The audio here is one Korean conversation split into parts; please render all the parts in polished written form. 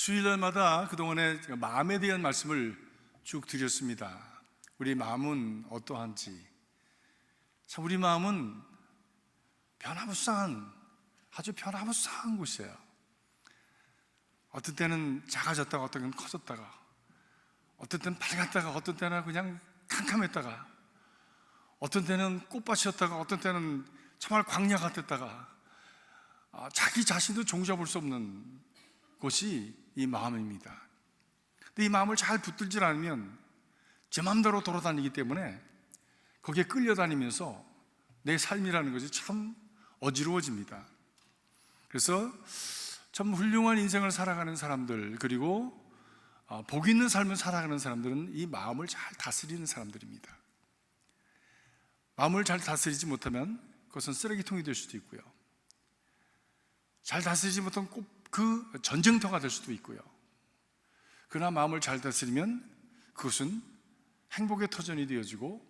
수요일날마다 그동안에 마음에 대한 말씀을 쭉 드렸습니다. 우리 마음은 어떠한지. 참 우리 마음은 아주 변화무쌍한 곳이에요. 어떤 때는 작아졌다가 어떤 때는 커졌다가, 어떤 때는 밝았다가 어떤 때는 그냥 캄캄했다가, 어떤 때는 꽃밭이었다가 어떤 때는 정말 광야 같았다가, 자기 자신도 종잡을 수 없는 곳이 이 마음입니다. 근데 이 마음을 잘 붙들지 않으면 제 마음대로 돌아다니기 때문에 거기에 끌려다니면서 내 삶이라는 것이 참 어지러워집니다. 그래서 참 훌륭한 인생을 살아가는 사람들, 그리고 복 있는 삶을 살아가는 사람들은 이 마음을 잘 다스리는 사람들입니다. 마음을 잘 다스리지 못하면 그것은 쓰레기통이 될 수도 있고요, 잘 다스리지 못한 그 전쟁터가 될 수도 있고요, 그러나 마음을 잘 다스리면 그것은 행복의 터전이 되어지고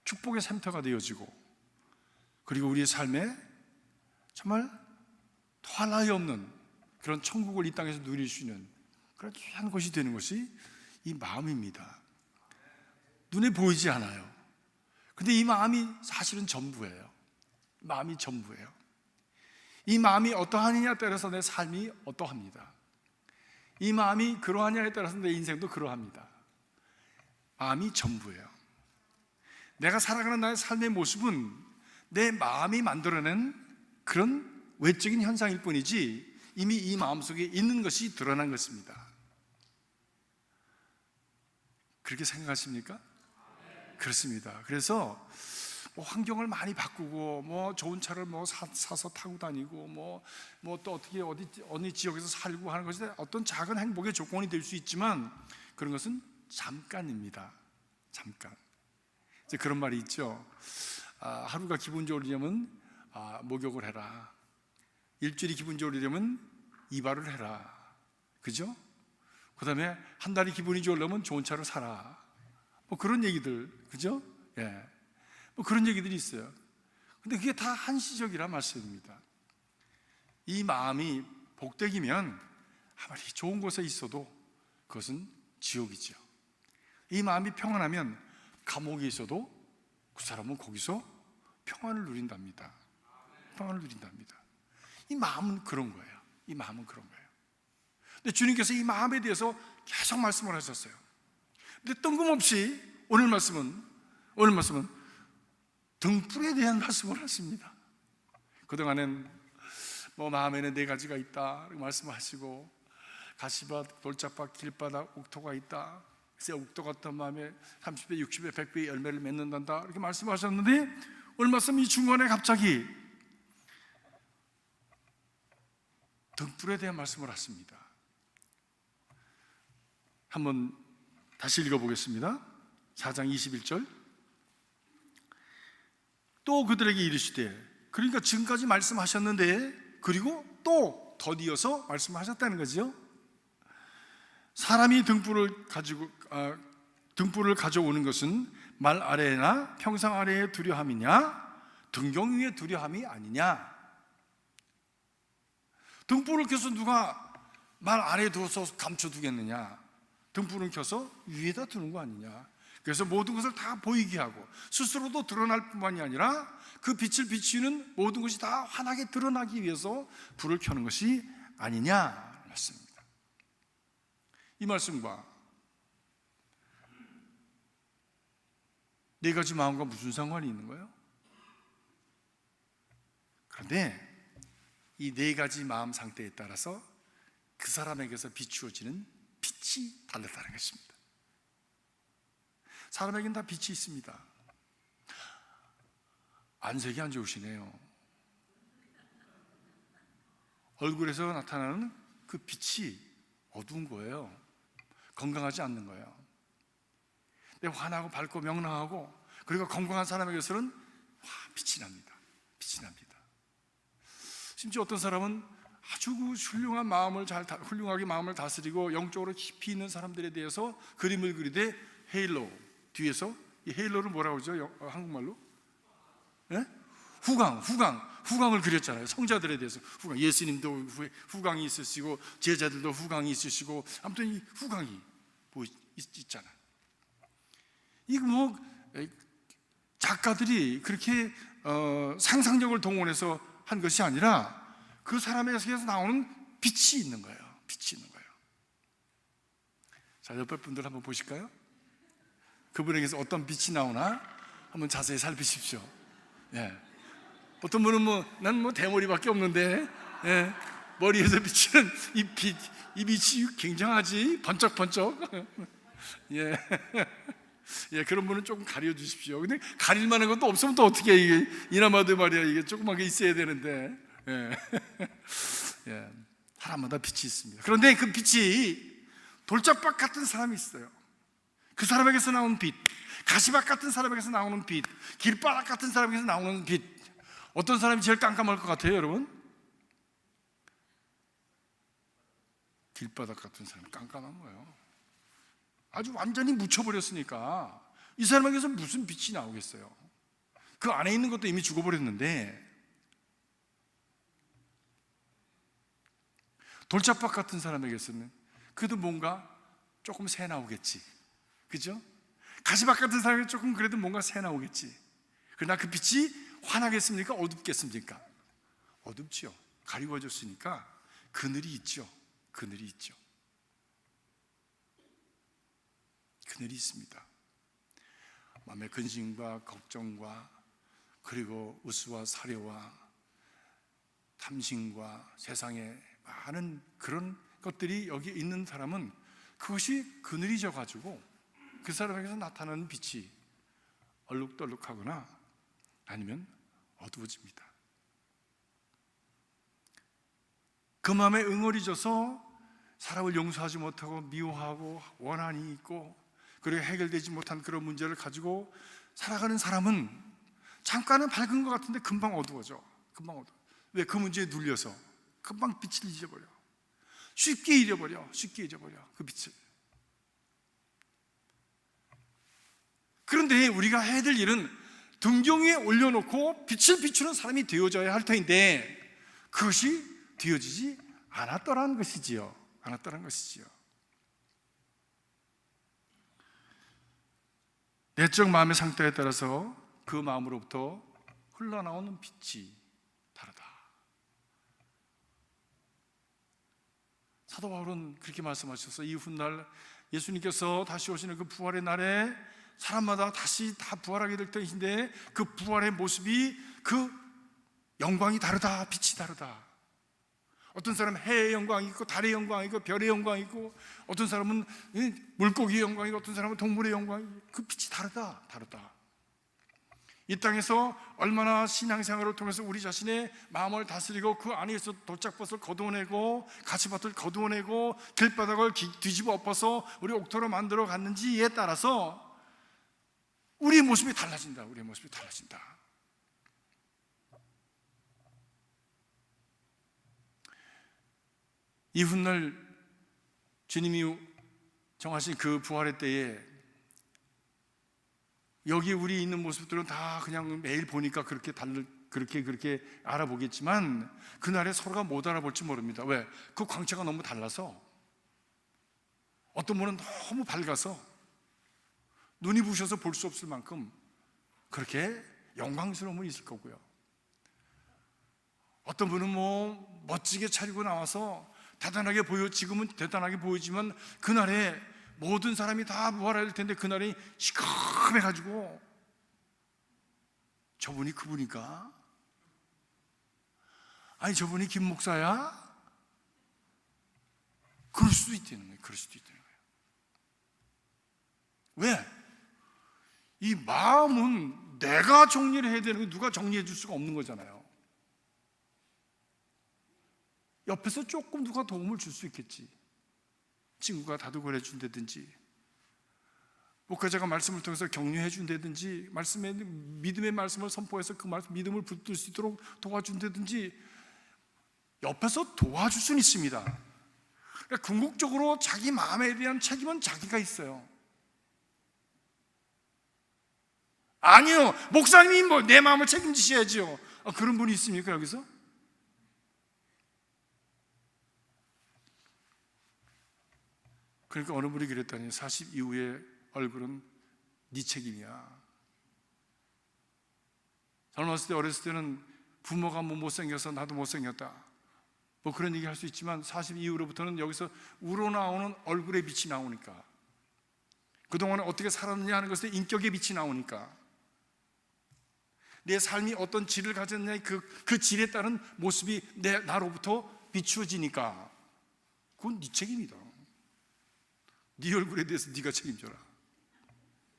축복의 샘터가 되어지고, 그리고 우리의 삶에 정말 더할 나위 없는 그런 천국을 이 땅에서 누릴 수 있는 그런 귀한 것이 되는 것이 이 마음입니다. 눈에 보이지 않아요. 근데 이 마음이 사실은 전부예요. 마음이 전부예요. 이 마음이 어떠하느냐에 따라서 내 삶이 어떠합니다. 이 마음이 그러하냐에 따라서 내 인생도 그러합니다. 마음이 전부예요. 내가 살아가는 나의 삶의 모습은 내 마음이 만들어낸 그런 외적인 현상일 뿐이지 이미 이 마음속에 있는 것이 드러난 것입니다. 그렇게 생각하십니까? 그렇습니다. 그래서 환경을 많이 바꾸고 좋은 차를 사서 타고 다니고 또 어떻게 어느 지역에서 살고 하는 것이 어떤 작은 행복의 조건이 될 수 있지만 그런 것은 잠깐입니다. 잠깐. 이제 그런 말이 있죠. 하루가 기분 좋으려면 목욕을 해라. 일주일이 기분 좋으려면 이발을 해라. 그죠? 그 다음에 한 달이 기분이 좋으려면 좋은 차를 사라. 그런 얘기들, 그죠? 예. 그런 얘기들이 있어요. 근데 그게 다 한시적이라 말씀입니다. 이 마음이 복되기면 아무리 좋은 곳에 있어도 그것은 지옥이죠. 이 마음이 평안하면 감옥에 있어도 그 사람은 거기서 평안을 누린답니다. 평안을 누린답니다. 이 마음은 그런 거예요. 이 마음은 그런 거예요. 근데 주님께서 이 마음에 대해서 계속 말씀을 하셨어요. 근데 뜬금없이 오늘 말씀은 등불에 대한 말씀을 하십니다. 그동안엔 마음에는 4가지가 있다 말씀을 하시고, 가시밭, 돌짝밭, 길바닥, 옥토가 있다. 그래서 옥토 같은 마음에 30배, 60배, 100배의 열매를 맺는단다 이렇게 말씀하셨는데, 오늘 말씀 이 중간에 갑자기 등불에 대한 말씀을 하십니다. 한번 다시 읽어보겠습니다. 4장 21절. 또 그들에게 이르시되, 그러니까 지금까지 말씀하셨는데 그리고 또 더디어서 말씀하셨다는 거죠. 사람이 등불을 가져오는 것은 말 아래나 평상 아래에 두려함이냐, 등경 위에 두려함이 아니냐. 등불을 켜서 누가 말 아래에 두어서 감춰두겠느냐. 등불을 켜서 위에다 두는 거 아니냐. 그래서 모든 것을 다 보이게 하고 스스로도 드러날 뿐만이 아니라 그 빛을 비추는 모든 것이 다 환하게 드러나기 위해서 불을 켜는 것이 아니냐 말씀입니다. 이 말씀과 4가지 마음과 무슨 상관이 있는 거예요? 그런데 이 4가지 마음 상태에 따라서 그 사람에게서 비추어지는 빛이 달랐다는 것입니다. 사람에게는 다 빛이 있습니다. 안색이 안 좋으시네요. 얼굴에서 나타나는 그 빛이 어두운 거예요. 건강하지 않는 거예요. 근데 환하고 밝고 명랑하고 그리고 건강한 사람에게서는 빛이 납니다. 빛이 납니다. 심지어 어떤 사람은 아주 훌륭하게 마음을 다스리고 영적으로 깊이 있는 사람들에 대해서 그림을 그리되 헤일로, 뒤에서 이 헤일로를 뭐라고 하죠? 한국말로? 예? 후광 후광을 그렸잖아요. 성자들에 대해서 후광. 예수님도 후광이 있으시고 제자들도 후광이 있으시고 아무튼 이 후광이 있잖아요. 이거 뭐 작가들이 그렇게 상상력을 동원해서 한 것이 아니라 그 사람에게서 나오는 빛이 있는 거예요. 빛이 있는 거예요. 자, 옆에 분들 한번 보실까요? 그분에게서 어떤 빛이 나오나 한번 자세히 살피십시오. 예. 어떤 분은 난 대머리밖에 없는데, 예. 머리에서 비치는 이 빛이 굉장하지, 번쩍번쩍. 예. 예, 그런 분은 조금 가려주십시오. 근데 가릴 만한 것도 없으면 또 어떻게 이게 이나마도 말이야, 이게 조그만 게 있어야 되는데. 예. 예. 사람마다 빛이 있습니다. 그런데 그 빛이 돌짝박 같은 사람이 있어요. 그 사람에게서 나오는 빛, 가시밭 같은 사람에게서 나오는 빛, 길바닥 같은 사람에게서 나오는 빛. 어떤 사람이 제일 깜깜할 것 같아요, 여러분? 길바닥 같은 사람이 깜깜한 거예요. 아주 완전히 묻혀버렸으니까 이 사람에게서 무슨 빛이 나오겠어요? 그 안에 있는 것도 이미 죽어버렸는데, 돌짝박 같은 사람에게서는 그래도 뭔가 조금 새 나오겠지, 그죠? 가시밭 같은 사람에게 조금 그래도 뭔가 새 나오겠지. 그러나 그 빛이 환하겠습니까? 어둡겠습니까? 어둡지요. 가리워졌으니까 그늘이 있죠. 그늘이 있죠. 그늘이 있습니다. 마음의 근심과 걱정과 그리고 우스와 사려와 탐심과 세상의 많은 그런 것들이 여기 있는 사람은 그것이 그늘이 져가지고 그 사람에게서 나타나는 빛이 얼룩덜룩하거나 아니면 어두워집니다. 그 마음에 응어리져서 사람을 용서하지 못하고 미워하고 원한이 있고 그리고 해결되지 못한 그런 문제를 가지고 살아가는 사람은 잠깐은 밝은 것 같은데 금방 어두워져. 금방 어두워. 왜? 그 문제에 눌려서 금방 빛을 잊어버려. 쉽게 잊어버려. 그 빛을. 그런데 우리가 해야 될 일은 등경 위에 올려놓고 빛을 비추는 사람이 되어져야 할 터인데 그것이 되어지지 않았더라는 것이지요. 내적 마음의 상태에 따라서 그 마음으로부터 흘러나오는 빛이 다르다. 사도 바울은 그렇게 말씀하셔서 이 훗날 예수님께서 다시 오시는 그 부활의 날에 사람마다 다시 다 부활하게 될 때인데 그 부활의 모습이 그 영광이 다르다. 빛이 다르다. 어떤 사람은 해의 영광이 있고 달의 영광이 있고 별의 영광이 있고 어떤 사람은 물고기의 영광이 있고 어떤 사람은 동물의 영광이 있고 그 빛이 다르다. 이 땅에서 얼마나 신앙생활을 통해서 우리 자신의 마음을 다스리고 그 안에서 돌짝밭을 거두어내고 가시밭을 거두어내고 길바닥을 뒤집어 엎어서 우리 옥토로 만들어 갔는지에 따라서 우리의 모습이 달라진다. 이 훗날 주님이 정하신 그 부활의 때에 여기 우리 있는 모습들은 다 그냥 매일 보니까 그렇게 알아보겠지만 그날에 서로가 못 알아볼지 모릅니다. 왜? 그 광채가 너무 달라서 어떤 분은 너무 밝아서 눈이 부셔서 볼 수 없을 만큼 그렇게 영광스러움은 있을 거고요. 어떤 분은 멋지게 차리고 나와서 지금은 대단하게 보이지만 그날에 모든 사람이 다 부활할 텐데 그날이 시커매가지고 저분이 그분인가? 아니 저분이 김 목사야? 그럴 수도 있다는 거예요. 왜? 이 마음은 내가 정리를 해야 되는 거 누가 정리해 줄 수가 없는 거잖아요. 옆에서 조금 누가 도움을 줄 수 있겠지. 친구가 다독을 해준다든지 목회자가 말씀을 통해서 격려해 준다든지 믿음의 말씀을 선포해서 그 믿음을 붙들 수 있도록 도와준다든지 옆에서 도와줄 수는 있습니다. 그러니까 궁극적으로 자기 마음에 대한 책임은 자기가 있어요. 아니요, 목사님이 뭐 내 마음을 책임지셔야죠. 그런 분이 있습니까 여기서? 그러니까 어느 분이 그랬다니, 40 이후의 얼굴은 네 책임이야. 젊었을 때, 어렸을 때는 부모가 뭐 못생겨서 나도 못생겼다, 뭐 그런 얘기 할 수 있지만 40 이후로부터는 여기서 우러나오는 얼굴의 빛이 나오니까, 그동안에 어떻게 살았느냐 하는 것에 인격의 빛이 나오니까, 내 삶이 어떤 질을 가졌느냐 그 질에 따른 모습이 나로부터 비추어지니까, 그건 네 책임이다. 네 얼굴에 대해서 네가 책임져라.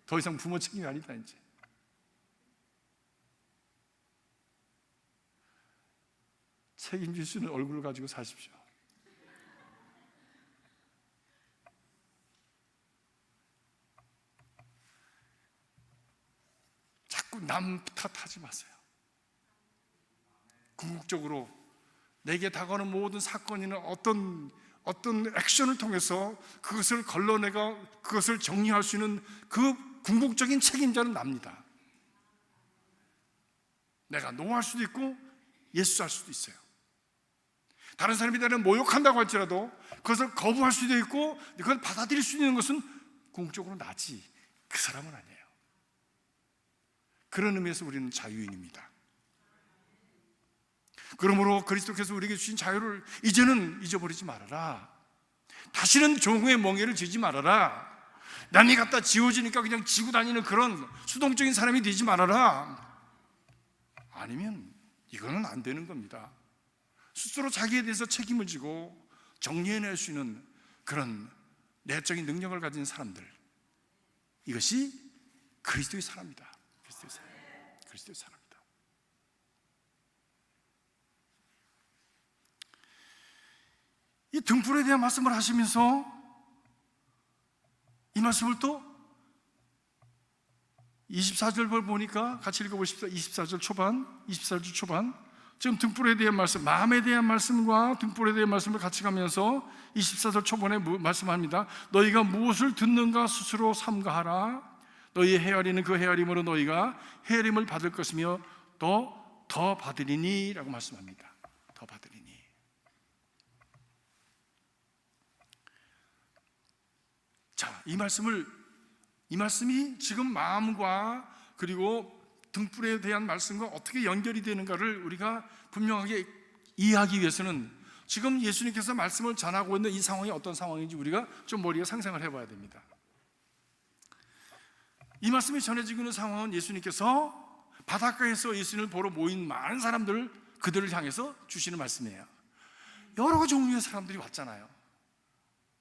더 이상 부모 책임이 아니다. 이제 책임질 수 있는 얼굴을 가지고 사십시오. 자꾸 남 탓하지 마세요. 궁극적으로 내게 다가오는 모든 사건이나 어떤 액션을 통해서 그것을 걸러내가 그것을 정리할 수 있는 그 궁극적인 책임자는 납니다. 내가 노할 수도 있고 예수할 수도 있어요. 다른 사람이 나를 모욕한다고 할지라도 그것을 거부할 수도 있고 그걸 받아들일 수 있는 것은 궁극적으로 나지, 그 사람은 아니에요. 그런 의미에서 우리는 자유인입니다. 그러므로 그리스도께서 우리에게 주신 자유를 이제는 잊어버리지 말아라. 다시는 종의 멍에를 쥐지 말아라. 남이 갖다 지워지니까 그냥 지고 다니는 그런 수동적인 사람이 되지 말아라. 아니면 이거는 안 되는 겁니다. 스스로 자기에 대해서 책임을 지고 정리해낼 수 있는 그런 내적인 능력을 가진 사람들, 이것이 그리스도의 사람이다. 그리스도의 사람이다. 이 등불에 대한 말씀을 하시면서 이 말씀을 또 24절 보니까 같이 읽어보십시오. 24절 초반 지금 등불에 대한 말씀, 마음에 대한 말씀과 등불에 대한 말씀을 같이 가면서 24절 초반에 말씀합니다. 너희가 무엇을 듣는가 스스로 삼가하라. 너희의 헤아리는 그 헤아림으로 너희가 헤아림을 받을 것이며 더 받으리니 라고 말씀합니다. 더 받으리니. 자, 이 말씀이 지금 마음과 그리고 등불에 대한 말씀과 어떻게 연결이 되는가를 우리가 분명하게 이해하기 위해서는 지금 예수님께서 말씀을 전하고 있는 이 상황이 어떤 상황인지 우리가 좀 머리에 상상을 해봐야 됩니다. 이 말씀이 전해지고 있는 상황은 예수님께서 바닷가에서 예수님을 보러 모인 많은 사람들, 그들을 향해서 주시는 말씀이에요. 여러 종류의 사람들이 왔잖아요.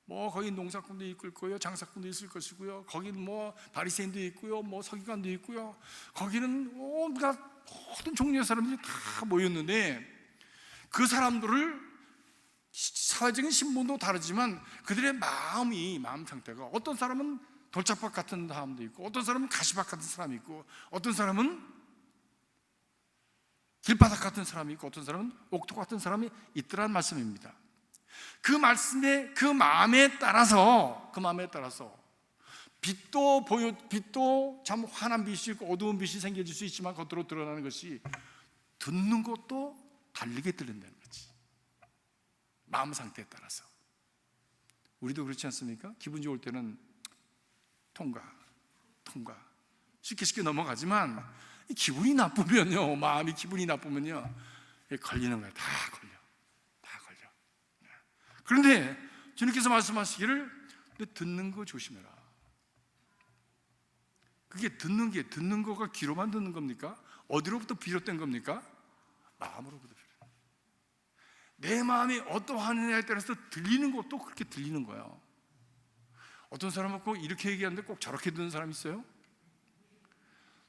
뭐 거기 농사꾼도 있을 거고요, 장사꾼도 있을 것이고요, 거기는 뭐 바리새인도 있고요, 뭐 서기관도 있고요, 거기는 온갖 모든 종류의 사람들이 다 모였는데, 그 사람들을 사회적인 신분도 다르지만 그들의 마음 상태가, 어떤 사람은 돌짝밭 같은 사람도 있고, 어떤 사람은 가시밭 같은 사람이 있고, 어떤 사람은 길바닥 같은 사람이 있고, 어떤 사람은 옥토 같은 사람이 있더란 말씀입니다. 그 말씀에, 그 마음에 따라서 빛도 참 환한 빛이 있고 어두운 빛이 생겨질 수 있지만 겉으로 드러나는 것이 듣는 것도 다르게 들린다는 거지. 마음 상태에 따라서. 우리도 그렇지 않습니까? 기분 좋을 때는 통과 쉽게 넘어가지만 기분이 나쁘면요, 마음이 기분이 나쁘면요, 걸리는 거예요. 다 걸려. 그런데 주님께서 말씀하시기를 듣는 거 조심해라. 그게 듣는 거가 귀로만 듣는 겁니까? 어디로부터 비롯된 겁니까? 마음으로부터 비롯된. 내 마음이 어떠하느냐에 따라서 들리는 것도 그렇게 들리는 거예요. 어떤 사람은 꼭 이렇게 얘기하는데 꼭 저렇게 듣는 사람이 있어요.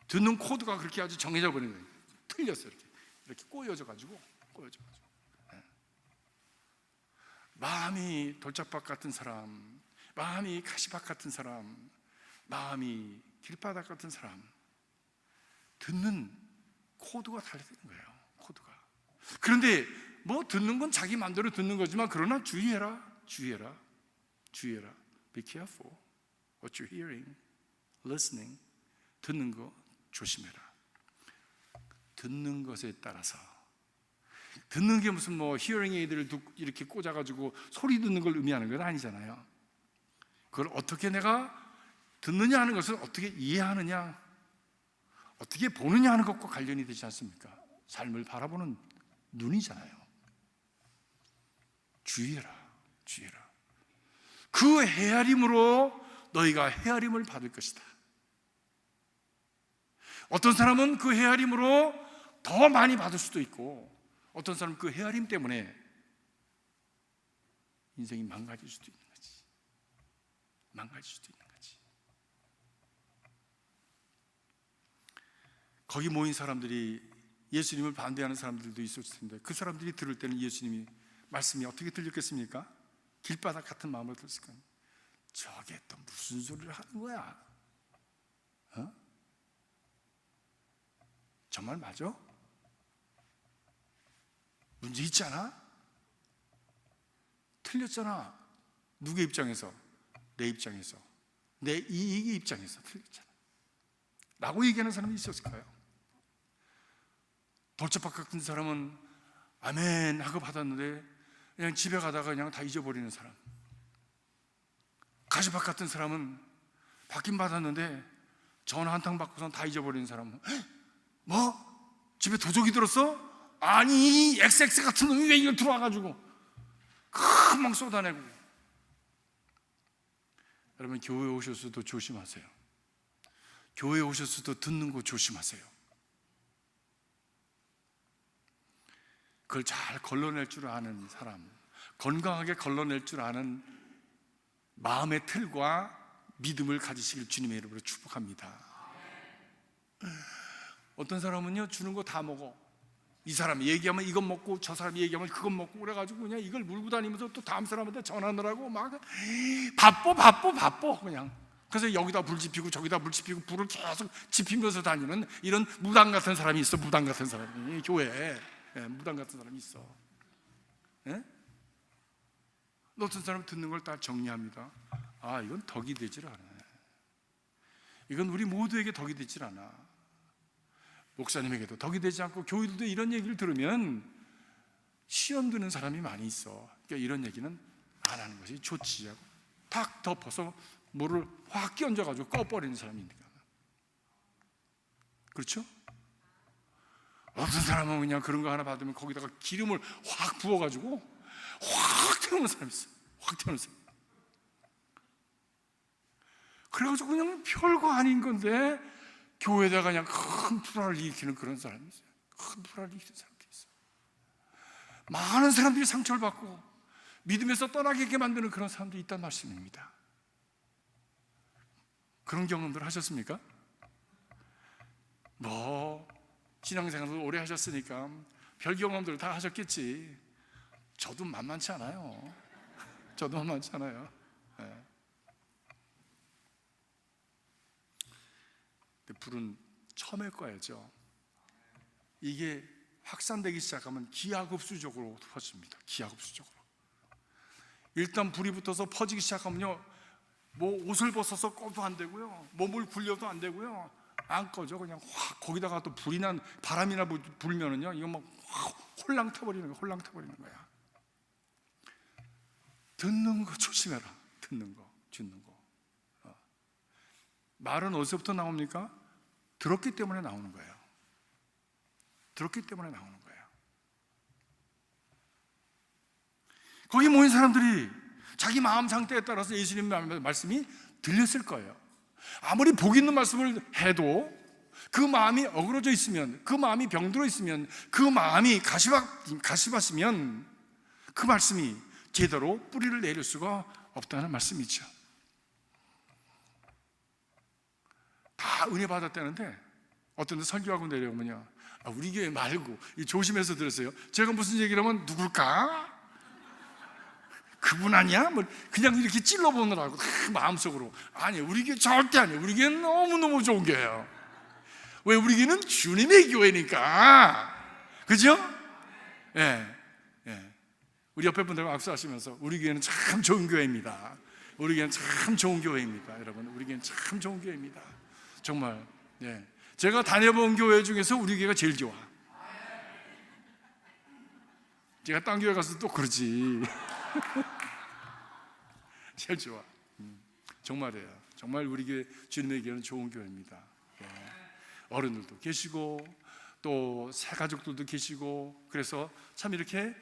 듣는 코드가 그렇게 아주 정해져 버린 거예요. 틀렸어요. 이렇게 꼬여져 가지고. 마음이 돌짝밭 같은 사람, 마음이 가시밭 같은 사람, 마음이 길바닥 같은 사람, 듣는 코드가 달라지는 거예요. 코드가. 그런데 뭐 듣는 건 자기 마음대로 듣는 거지만, 그러나 주의해라. Be careful what you're hearing, listening. 듣는 거 조심해라. 듣는 것에 따라서, 듣는 게 무슨 뭐 히어링 에이드를 이렇게 꽂아가지고 소리 듣는 걸 의미하는 건 아니잖아요. 그걸 어떻게 내가 듣느냐 하는 것을 어떻게 이해하느냐, 어떻게 보느냐 하는 것과 관련이 되지 않습니까? 삶을 바라보는 눈이잖아요. 주의해라, 주의해라. 그 헤아림으로 너희가 헤아림을 받을 것이다. 어떤 사람은 그 헤아림으로 더 많이 받을 수도 있고, 어떤 사람은 그 헤아림 때문에 인생이 망가질 수도 있는 거지. 망가질 수도 있는 거지. 거기 모인 사람들이 예수님을 반대하는 사람들도 있었을 텐데, 그 사람들이 들을 때는 예수님이 말씀이 어떻게 들렸겠습니까? 길바닥 같은 마음으로 들었을 거예요. 저게 또 무슨 소리를 하는 거야? 어? 정말 맞아? 문제 있잖아? 틀렸잖아. 누구의 입장에서? 내 입장에서, 내 이익의 입장에서 틀렸잖아 라고 얘기하는 사람이 있었을까요? 돌짝박 같은 사람은 아멘 하고 받았는데 그냥 집에 가다가 그냥 다 잊어버리는 사람, 가시박 같은 사람은 받긴 받았는데 전화 한 통 받고선 다 잊어버리는 사람은, 뭐? 집에 도적이 들었어? 아니 XX 같은 놈이 왜 이걸 들어와가지고 금방 쏟아내고. 여러분, 교회에 오셔서도 조심하세요. 교회에 오셔서도 듣는 거 조심하세요. 그걸 잘 걸러낼 줄 아는 사람, 건강하게 걸러낼 줄 아는 마음의 틀과 믿음을 가지시길 주님의 이름으로 축복합니다. 어떤 사람은요, 주는 거 다 먹어. 이 사람이 얘기하면 이건 먹고 저 사람이 얘기하면 그건 먹고 그래가지고 그냥 이걸 물고 다니면서 또 다음 사람한테 전하느라고 막 바빠 그냥. 그래서 여기다 불 지피고 저기다 불 지피고 불을 계속 지피면서 다니는 이런 무당 같은 사람이 있어. 무당 같은 사람이 교회에, 무당 같은 사람이 있어. 예? 어떤 사람 듣는 걸 다 정리합니다. 아, 이건 덕이 되질 않아. 이건 우리 모두에게 덕이 되질 않아. 목사님에게도 덕이 되지 않고, 교회들도 이런 얘기를 들으면 시험 드는 사람이 많이 있어. 그러니까 이런 얘기는 안 하는 것이 좋지 하고 탁 덮어서 물을 확 끼얹어가지고 꺼버리는 사람이 있는 거야. 그렇죠? 어떤 사람은 그냥 그런 거 하나 받으면 거기다가 기름을 확 부어가지고 확 태우는 사람이 있어. 확 태우는 사람. 그래가지고 그냥 별거 아닌 건데 교회에다가 그냥 큰 불화를 일으키는 그런 사람이 있어요. 큰 불화를 일으키는 사람들이 있어요. 많은 사람들이 상처를 받고 믿음에서 떠나게 만드는 그런 사람들이 있다는 말씀입니다. 그런 경험들 하셨습니까? 뭐 신앙생활을 오래 하셨으니까 별 경험들을 다 하셨겠지. 저도 만만치 않아요. 저도 만만치 않아요. 네. 불은 처음에 꺼야죠. 이게 확산되기 시작하면 기하급수적으로 퍼집니다. 기하급수적으로. 일단 불이 붙어서 퍼지기 시작하면요, 뭐 옷을 벗어서 꺼도 안 되고요, 몸을 굴려도 안 되고요, 안 꺼져. 그냥 확 거기다가 또 불이 난 바람이나 불면은요, 이거 막 홀랑 타버리는 거야. 홀랑 타버리는 거야. 듣는 거 조심해라. 듣는 거, 듣는 거. 말은 어디서부터 나옵니까? 들었기 때문에 나오는 거예요. 들었기 때문에 나오는 거예요. 거기 모인 사람들이 자기 마음 상태에 따라서 예수님의 말씀이 들렸을 거예요. 아무리 복 있는 말씀을 해도 그 마음이 어그러져 있으면, 그 마음이 병들어 있으면, 그 마음이 가시밭이면 그 말씀이 제대로 뿌리를 내릴 수가 없다는 말씀이죠. 다 은혜 받았다는데 어떤 데 설교하고 내려오면요, 우리 교회 말고 조심해서 들으세요. 제가 무슨 얘기를 하면 누굴까? 그분 아니야? 뭐 그냥 이렇게 찔러보느라고 마음속으로. 아니, 우리 교회 절대 아니에요. 우리 교회는 너무너무 좋은 교회예요. 왜? 우리 교회는 주님의 교회니까. 그죠? 예, 예. 우리 옆에 분들과 악수하시면서 우리 교회는 참 좋은 교회입니다. 우리 교회는 참 좋은 교회입니다. 여러분, 우리 교회는 참 좋은 교회입니다. 정말. 예. 제가 다녀본 교회 중에서 우리 교회가 제일 좋아. 제가 딴 교회 가서 또 그러지. 제일 좋아. 정말이에요. 정말 우리 교회, 주님의 교회는 좋은 교회입니다. 어른들도 계시고 또 새가족들도 계시고, 그래서 참 이렇게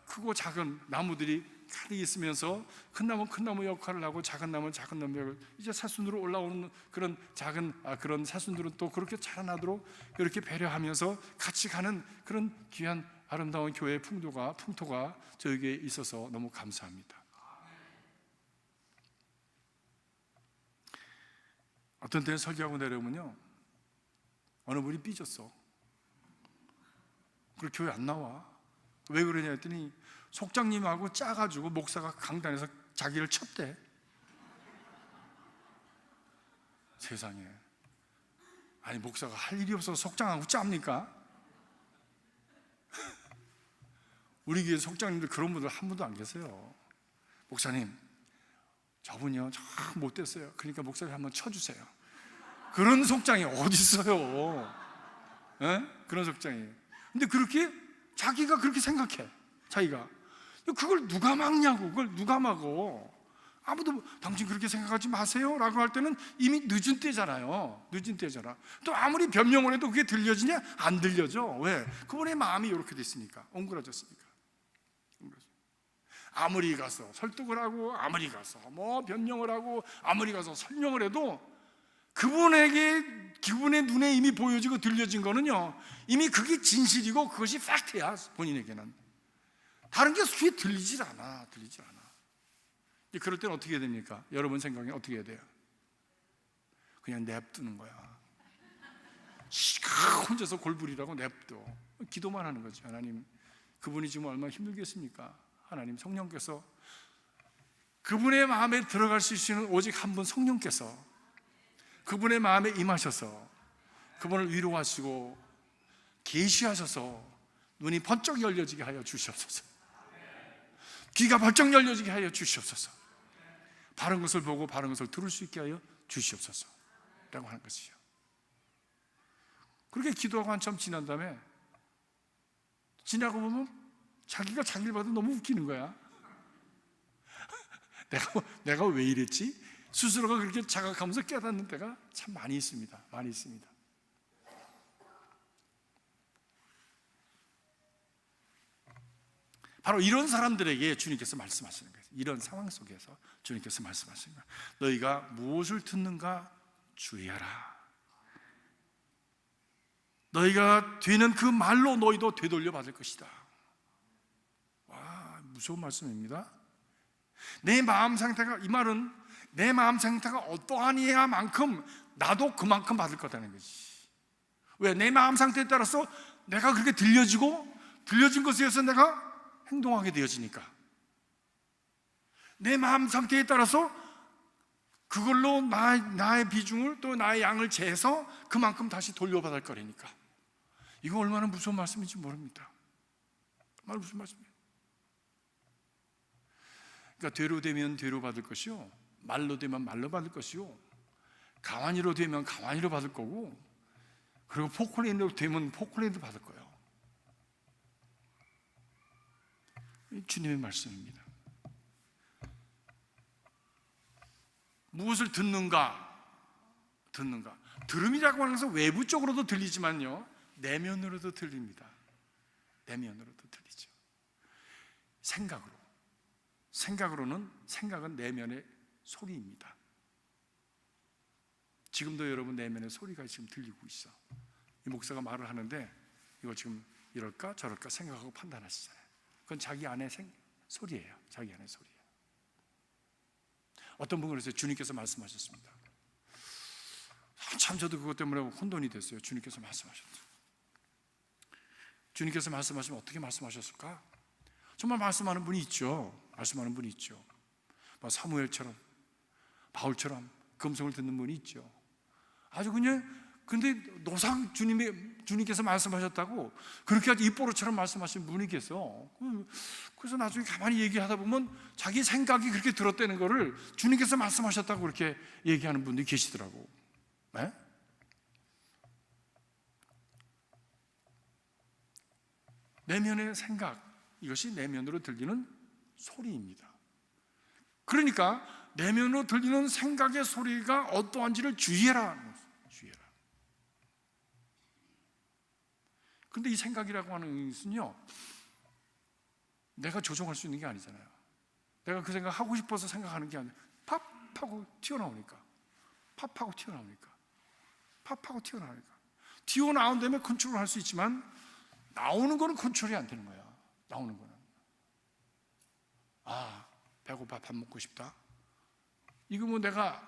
크고 작은 나무들이 가득 있으면서 큰 나무는 큰 나무 역할을 하고 작은 나무는 작은 나무 역할을, 이제 새순으로 올라오는 그런 작은 그런 새순들은 또 그렇게 자라나도록 이렇게 배려하면서 같이 가는 그런 귀한 아름다운 교회의 풍토가 저에게 있어서 너무 감사합니다. 어떤 때는 설교하고 내려오면요, 어느 분이 삐졌어. 그리고 교회 안 나와. 왜 그러냐 했더니 속장님하고 짜가지고 목사가 강단에서 자기를 쳤대. 세상에. 아니, 목사가 할 일이 없어서 속장하고 짭니까? 우리 교회 속장님들 그런 분들 한 분도 안 계세요. 목사님, 저분이요 참 못됐어요. 그러니까 목사님 한번 쳐주세요. 그런 속장이 어디 있어요? 그런 속장이. 근데 그렇게 자기가 그렇게 생각해. 자기가 그걸 누가 막냐고. 그걸 누가 막어. 아무도 당신 그렇게 생각하지 마세요 라고 할 때는 이미 늦은 때잖아요. 늦은 때잖아. 또 아무리 변명을 해도 그게 들려지냐? 안 들려져. 왜? 그분의 마음이 이렇게 됐으니까. 옹그라졌으니까. 아무리 가서 설득을 하고, 아무리 가서 뭐 변명을 하고, 아무리 가서 설명을 해도 그분에게, 그분의 눈에 이미 보여지고 들려진 거는요, 이미 그게 진실이고 그것이 팩트야. 본인에게는 다른 게 귀에 들리질 않아. 그럴 때는 어떻게 해야 됩니까? 여러분 생각에 어떻게 해야 돼요? 그냥 냅두는 거야. 혼자서 골부리라고 냅둬. 기도만 하는 거죠. 하나님, 그분이 지금 얼마나 힘들겠습니까? 하나님, 성령께서, 그분의 마음에 들어갈 수 있는 오직 한 분, 성령께서 그분의 마음에 임하셔서 그분을 위로하시고 계시하셔서 눈이 번쩍 열려지게 하여 주시옵소서. 귀가 번쩍 열려지게 하여 주시옵소서. 바른 것을 보고 바른 것을 들을 수 있게 하여 주시옵소서 라고 하는 것이죠. 그렇게 기도하고 한참 지난 다음에, 지나고 보면 자기가 자기를 봐도 너무 웃기는 거야. 내가 왜 이랬지? 스스로가 그렇게 자각하면서 깨닫는 때가 참 많이 있습니다. 많이 있습니다. 바로 이런 사람들에게 주님께서 말씀하시는 거예요. 이런 상황 속에서 주님께서 말씀하시는 거예요. 너희가 무엇을 듣는가 주의하라. 너희가 되는 그 말로 너희도 되돌려 받을 것이다. 와, 무서운 말씀입니다. 내 마음 상태가, 이 말은 내 마음 상태가 어떠하니야만큼 나도 그만큼 받을 거다는 거지. 왜? 내 마음 상태에 따라서 내가 그렇게 들려진 것에 의해서 내가 행동하게 되어지니까. 내 마음 상태에 따라서 그걸로 나의 비중을, 또 나의 양을 재서 그만큼 다시 돌려받을 거라니까. 이거 얼마나 무서운 말씀인지 모릅니다. 얼마나 무슨 말씀이에요. 그러니까 되로 되면 되로 받을 것이요, 말로 되면 말로 받을 것이요, 가만히로 되면 가만히로 받을 거고, 그리고 포클레인으로 되면 포클레인으로 받을 거예요. 주님의 말씀입니다. 무엇을 듣는가? 들음이라고 하는 것은 외부 쪽으로도 들리지만요, 내면으로도 들립니다. 내면으로도 들리죠. 생각은 내면의 소리입니다. 지금도 여러분 내면의 소리가 지금 들리고 있어. 이 목사가 말을 하는데 이거 지금 이럴까 저럴까 생각하고 판단하시잖아요. 그건 자기 안의 소리예요. 자기 안의 소리예요. 어떤 분은 그래서 주님께서 말씀하셨습니다. 참 저도 그것 때문에 혼돈이 됐어요. 주님께서 말씀하셨어요. 주님께서 말씀하시면 어떻게 말씀하셨을까? 정말 말씀하는 분이 있죠. 사무엘처럼, 바울처럼 금성을 듣는 분이 있죠. 아주 그냥, 근데 노상 주님께서 말씀하셨다고 그렇게 아주 입보로처럼 말씀하신 분이 계셔. 그래서 나중에 가만히 얘기하다 보면 자기 생각이 그렇게 들었다는 거를 주님께서 말씀하셨다고 그렇게 얘기하는 분들이 계시더라고. 네? 내면의 생각, 이것이 내면으로 들리는 소리입니다. 그러니까 내면으로 들리는 생각의 소리가 어떠한지를 주의해라. 주의해라. 그런데 이 생각이라고 하는 것은요, 내가 조종할 수 있는 게 아니잖아요. 내가 그 생각 하고 싶어서 생각하는 게 아니라 팝하고 튀어나오니까, 팝하고 튀어나오니까, 팝하고 튀어나오니까, 튀어나온 다음에 컨트롤 할 수 있지만 나오는 거는 컨트롤이 안 되는 거야. 나오는 거는, 아, 배고파, 밥 먹고 싶다. 이거 뭐 내가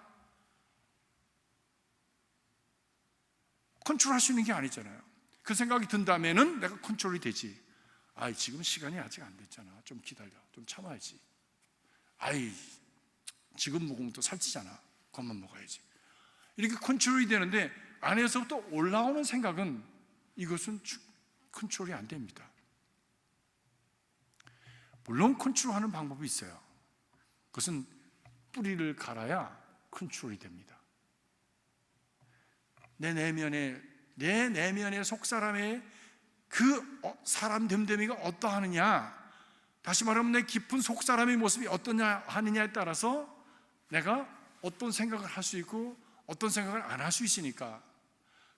컨트롤 할 수 있는 게 아니잖아요. 그 생각이 든다면은 내가 컨트롤이 되지. 아이, 지금 시간이 아직 안 됐잖아. 좀 기다려. 좀 참아야지. 아이, 지금 먹으면 또 살찌잖아. 그것만 먹어야지. 이렇게 컨트롤이 되는데 안에서부터 올라오는 생각은 이것은 컨트롤이 안 됩니다. 물론 컨트롤하는 방법이 있어요. 그것은 뿌리를 갈아야 컨트롤이 됩니다. 내 내면의 속사람의 그 사람 됨됨이가 어떠하느냐, 다시 말하면 내 깊은 속사람의 모습이 어떠냐 하느냐에 따라서 내가 어떤 생각을 할 수 있고 어떤 생각을 안 할 수 있으니까,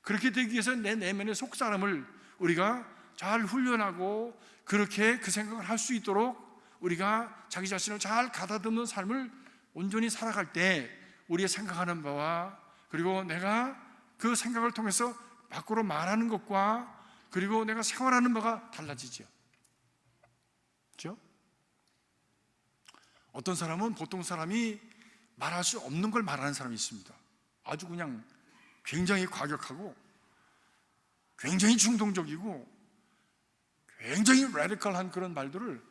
그렇게 되기 위해서 내 내면의 속사람을 우리가 잘 훈련하고 그렇게 그 생각을 할 수 있도록 우리가 자기 자신을 잘 가다듬는 삶을 온전히 살아갈 때 우리의 생각하는 바와, 그리고 내가 그 생각을 통해서 밖으로 말하는 것과 그리고 내가 생활하는 바가 달라지죠. 그렇죠? 어떤 사람은 보통 사람이 말할 수 없는 걸 말하는 사람이 있습니다. 아주 그냥 굉장히 과격하고 굉장히 충동적이고 굉장히 라디컬한 그런 말들을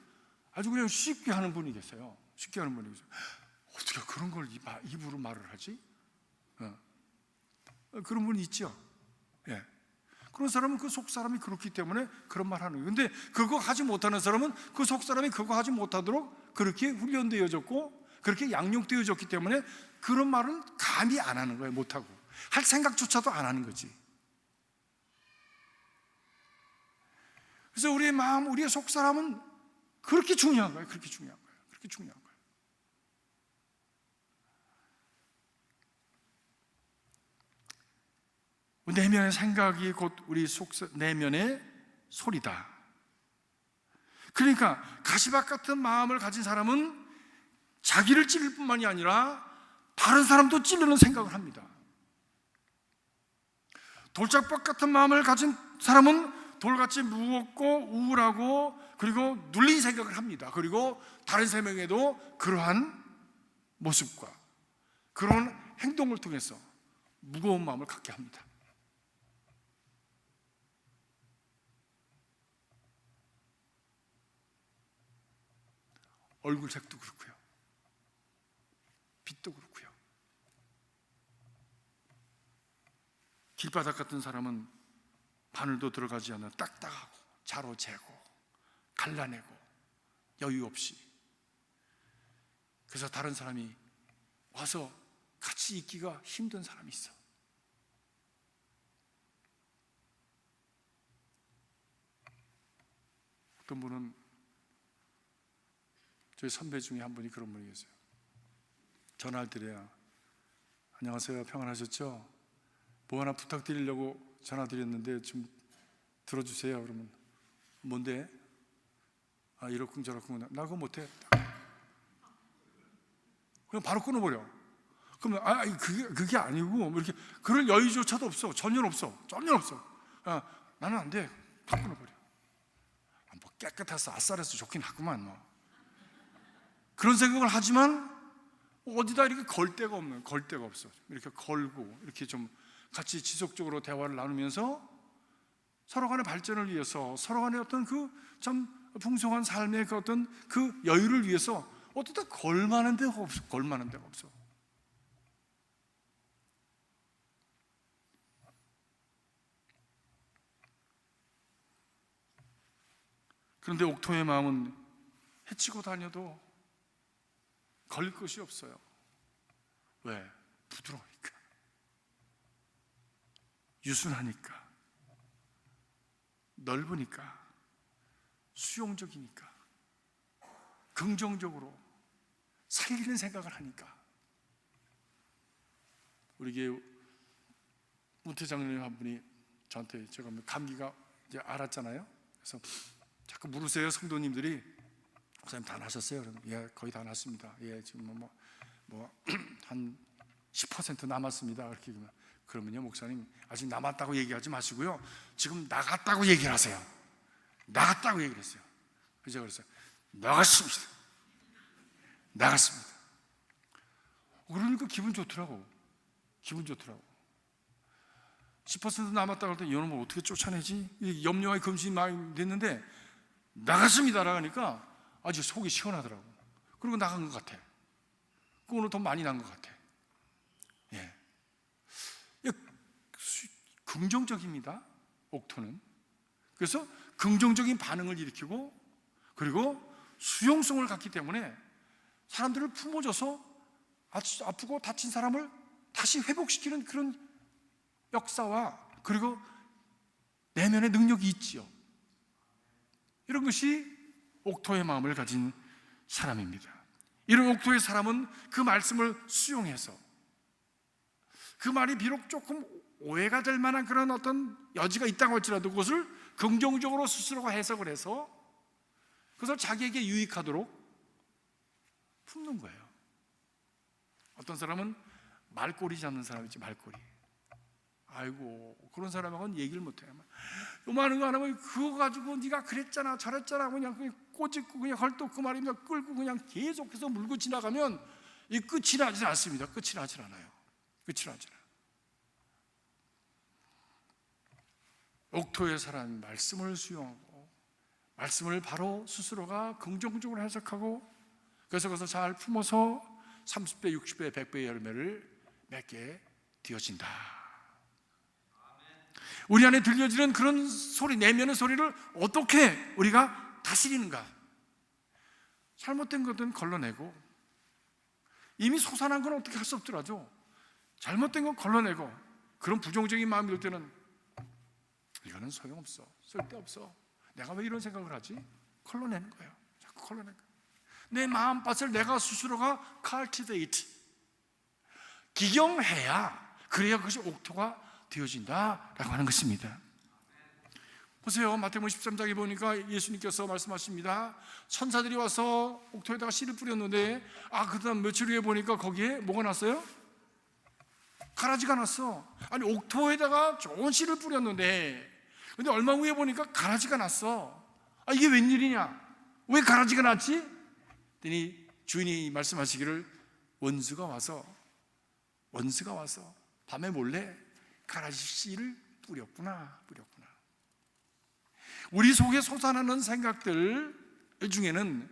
아주 그냥 쉽게 하는 분이 계세요. 쉽게 하는 분이 계세요. 어떻게 그런 걸 입으로 말을 하지? 그런 분이 있죠. 예. 그런 사람은 그 속 사람이 그렇기 때문에 그런 말 하는 거예요. 근데 그거 하지 못하는 사람은 그 속 사람이 그거 하지 못하도록 그렇게 훈련되어졌고 그렇게 양육되어졌기 때문에 그런 말은 감히 안 하는 거예요. 못하고 할 생각조차도 안 하는 거지. 그래서 우리의 마음, 우리의 속 사람은 그렇게 중요한 거예요. 그렇게 중요한 거예요. 그렇게 중요한 거예요. 내면의 생각이 곧 우리 내면의 소리다. 그러니까 가시밭 같은 마음을 가진 사람은 자기를 찌를 뿐만이 아니라 다른 사람도 찌르는 생각을 합니다. 돌짝밭 같은 마음을 가진 사람은 돌같이 무겁고 우울하고 그리고 눌린 생각을 합니다. 그리고 다른 세 명에도 그러한 모습과 그런 행동을 통해서 무거운 마음을 갖게 합니다. 얼굴색도 그렇고요. 빛도 그렇고요. 길바닥 같은 사람은 바늘도 들어가지 않는 딱딱하고 자로 재고 갈라내고 여유 없이, 그래서 다른 사람이 와서 같이 있기가 힘든 사람이 있어. 어떤 분은, 저희 선배 중에 한 분이 그런 분이 계세요. 전화를 드려야 안녕하세요, 평안하셨죠? 뭐 하나 부탁드리려고 전화드렸는데 좀 들어주세요. 그러면 뭔데? 아, 이렇군 저렇군. 나 그거 못해. 그냥 바로 끊어버려. 그러면 그게 아니고 뭐 이렇게 그럴 여유조차도 없어. 전혀 없어. 나는 안 돼. 다 끊어버려. 뭐 깨끗해서 아싸라서 좋긴 하구만 뭐. 그런 생각을 하지만 어디다 이렇게 걸 데가 없어. 이렇게 걸고 이렇게 좀 같이 지속적으로 대화를 나누면서 서로 간의 발전을 위해서, 서로 간의 어떤 그 참 풍성한 삶의 그 어떤 그 여유를 위해서 어디다 걸만한 데가 없어. 그런데 옥토의 마음은 해치고 다녀도 걸릴 것이 없어요. 왜? 부드러우니까, 유순하니까, 넓으니까. 수용적이니까, 긍정적으로 살리는 생각을 하니까. 우리 교회 문태장로님 한 분이 저한테, 제가 감기가 이제 알았잖아요. 그래서 자꾸 물으세요. 성도님들이, 목사님 다 나셨어요? 그러면 예, 거의 다 났습니다. 예, 지금 한 10% 남았습니다. 그렇게 그러면요, 목사님 아직 남았다고 얘기하지 마시고요, 지금 나갔다고 얘기를 하세요. 나갔다고 얘기를 했어요. 그래서 그랬어요. 나갔습니다. 그러니까 기분 좋더라고. 10% 남았다고 할 때 이놈을 어떻게 쫓아내지? 염려와 금신이 많이 됐는데 나갔습니다라 하니까 아주 속이 시원하더라고. 그리고 나간 것 같아. 오늘 더 많이 난 것 같아. 예. 긍정적입니다, 옥토는. 그래서 긍정적인 반응을 일으키고, 그리고 수용성을 갖기 때문에 사람들을 품어줘서 아프고 다친 사람을 다시 회복시키는 그런 역사와, 그리고 내면의 능력이 있지요. 이런 것이 옥토의 마음을 가진 사람입니다. 이런 옥토의 사람은 그 말씀을 수용해서, 그 말이 비록 조금 오해가 될 만한 그런 어떤 여지가 있다고 할지라도 그것을 긍정적으로 스스로가 해석을 해서 그것을 자기에게 유익하도록 품는 거예요. 어떤 사람은 말꼬리 잡는 사람 있지, 말꼬리. 아이고, 그런 사람하고는 얘기를 못해요. 요만한 거 하면 그거 가지고 네가 그랬잖아 저랬잖아 그냥 꼬집고 그냥 헐떡 그 말이면 끌고 그냥 계속해서 물고 지나가면 이 끝이 나지 않습니다. 끝이 나질 않아요. 옥토의 사람이 말씀을 수용하고, 말씀을 바로 스스로가 긍정적으로 해석하고, 그래서 그것을 잘 품어서 30배, 60배, 100배의 열매를 맺게 되어진다. 우리 안에 들려지는 그런 소리, 내면의 소리를 어떻게 우리가 다스리는가? 잘못된 것은 걸러내고, 이미 솟아난 건 어떻게 할 수 없더라도 잘못된 건 걸러내고, 그런 부정적인 마음이 들 때는 이거는 소용없어, 쓸데없어, 내가 왜 이런 생각을 하지? 걸러내는 거예요. 자꾸 걸러내는 거예요. 내 마음밭을 내가 스스로가 cultivate, 기경해야, 그래야 그것이 옥토가 되어진다라고 하는 것입니다. 보세요. 마태복음 13장에 보니까 예수님께서 말씀하십니다. 천사들이 와서 옥토에다가 씨를 뿌렸는데, 그 다음 며칠 후에 보니까 거기에 뭐가 났어요? 가라지가 났어. 아니, 옥토에다가 좋은 씨를 뿌렸는데, 근데 얼마 후에 보니까 가라지가 났어. 이게 웬일이냐? 왜 가라지가 났지? 그랬더니 주인이 말씀하시기를, 원수가 와서 밤에 몰래 가라지 씨를 뿌렸구나. 우리 속에 솟아나는 생각들 중에는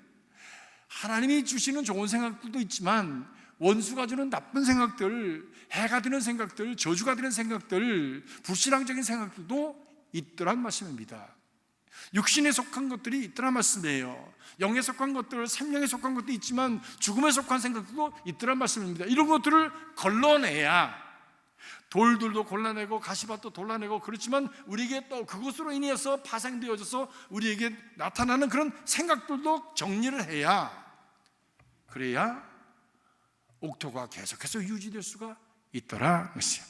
하나님이 주시는 좋은 생각들도 있지만, 원수가 주는 나쁜 생각들, 해가 되는 생각들, 저주가 되는 생각들, 불신앙적인 생각들도 있더란 말씀입니다. 육신에 속한 것들이 있더란 말씀이에요. 영에 속한 것들, 생명에 속한 것도 있지만 죽음에 속한 생각도 있더란 말씀입니다. 이런 것들을 걸러내야, 돌들도 골라내고 가시밭도 골라내고, 그렇지만 우리에게 또 그것으로 인해서 파생되어져서 우리에게 나타나는 그런 생각들도 정리를 해야, 그래야 옥토가 계속해서 유지될 수가 있더라 것이요.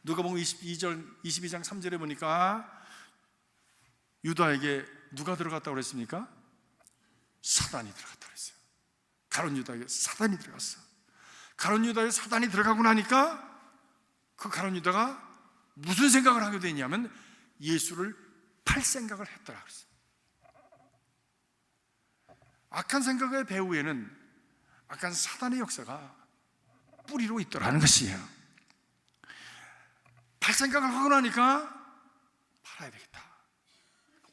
누가복음 22장 3절에 보니까 유다에게 누가 들어갔다고 그랬습니까? 사단이 들어갔다고 그랬어요. 가룟 유다에게 사단이 들어갔어. 가룟 유다에 사단이 들어가고 나니까 그 가룟 유다가 무슨 생각을 하게 되냐면 예수를 팔 생각을 했더라 그랬어요. 악한 생각의 배후에는 악한 사단의 역사가 뿌리로 있더라는 것이에요. 팔 생각을 하고 나니까 팔아야 되겠다.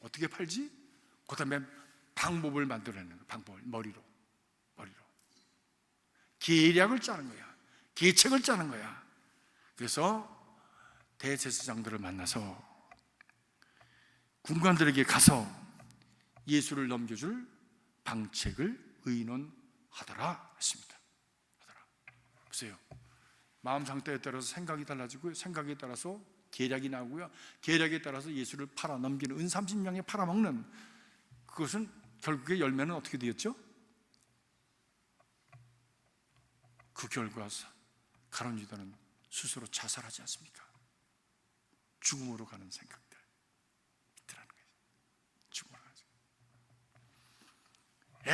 어떻게 팔지? 그 다음에 방법을 만들어내는 거예요. 방법을 머리로 계략을 짜는 거야. 계책을 짜는 거야. 그래서 대제사장들을 만나서 군관들에게 가서 예수를 넘겨줄 방책을 의논하더라 했습니다. 보세요. 마음 상태에 따라서 생각이 달라지고, 생각에 따라서 계략이 나오고요. 계략에 따라서 예수를 팔아 넘기는, 은 30냥에 팔아먹는, 그것은 결국의 열매는 어떻게 되었죠? 그 결과 가룟 유다는 스스로 자살하지 않습니까? 죽음으로 가는 생각들 있더라는 거예요. 죽음으로 가는 생각.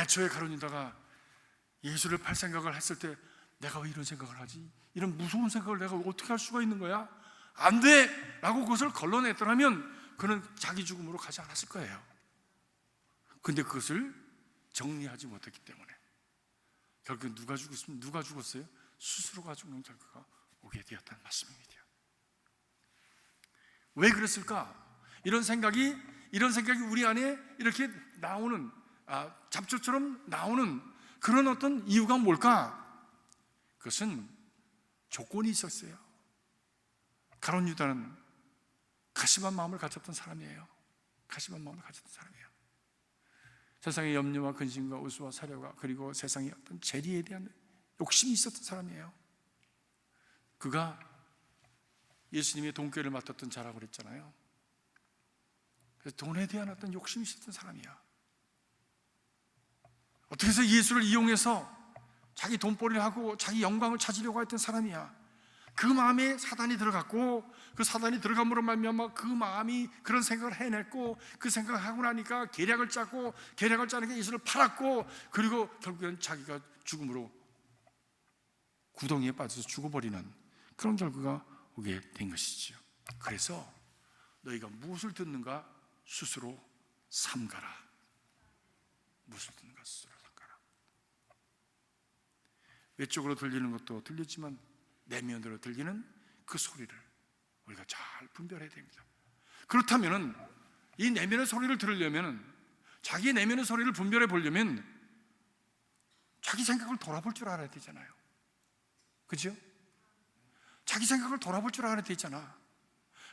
애초에 가룟 유다가 예수를 팔 생각을 했을 때 내가 왜 이런 생각을 하지? 이런 무서운 생각을 내가 어떻게 할 수가 있는 거야? 안 돼! 라고 그것을 걸러냈더라면 그는 자기 죽음으로 가지 않았을 거예요. 근데 그것을 정리하지 못했기 때문에 결국 누가 죽었어요? 스스로가 죽는 결과가 오게 되었다는 말씀입니다. 왜 그랬을까? 이런 생각이 우리 안에 이렇게 나오는, 잡초처럼 나오는 그런 어떤 이유가 뭘까? 그것은 조건이 있었어요. 가룟 유다는 가심한 마음을 가졌던 사람이에요. 가심한 마음을 가졌던 사람이에요. 세상의 염려와 근심과 우수와 사려가, 그리고 세상의 어떤 재리에 대한 욕심이 있었던 사람이에요. 그가 예수님의 돈꾀를 맡았던 자라고 그랬잖아요. 그래서 돈에 대한 어떤 욕심이 있었던 사람이야. 어떻게 해서 예수를 이용해서 자기 돈벌이를 하고 자기 영광을 찾으려고 했던 사람이야. 그 마음에 사단이 들어갔고, 그 사단이 들어감으로 말미암아 그 마음이 그런 생각을 해냈고, 그 생각을 하고 나니까 계략을 짜고, 계략을 짜니까 예수를 팔았고, 그리고 결국엔 자기가 죽음으로 구덩이에 빠져서 죽어버리는 그런 결과가 오게 된 것이지요. 그래서 너희가 무엇을 듣는가 스스로 삼가라. 무엇을 듣는가 스스로 삼가라. 외적으로 들리는 것도 들리지만 내면으로 들리는 그 소리를 우리가 잘 분별해야 됩니다. 그렇다면 이 내면의 소리를 들으려면, 자기 내면의 소리를 분별해 보려면 자기 생각을 돌아볼 줄 알아야 되잖아요. 그죠? 자기 생각을 돌아볼 줄 알아야 되잖아.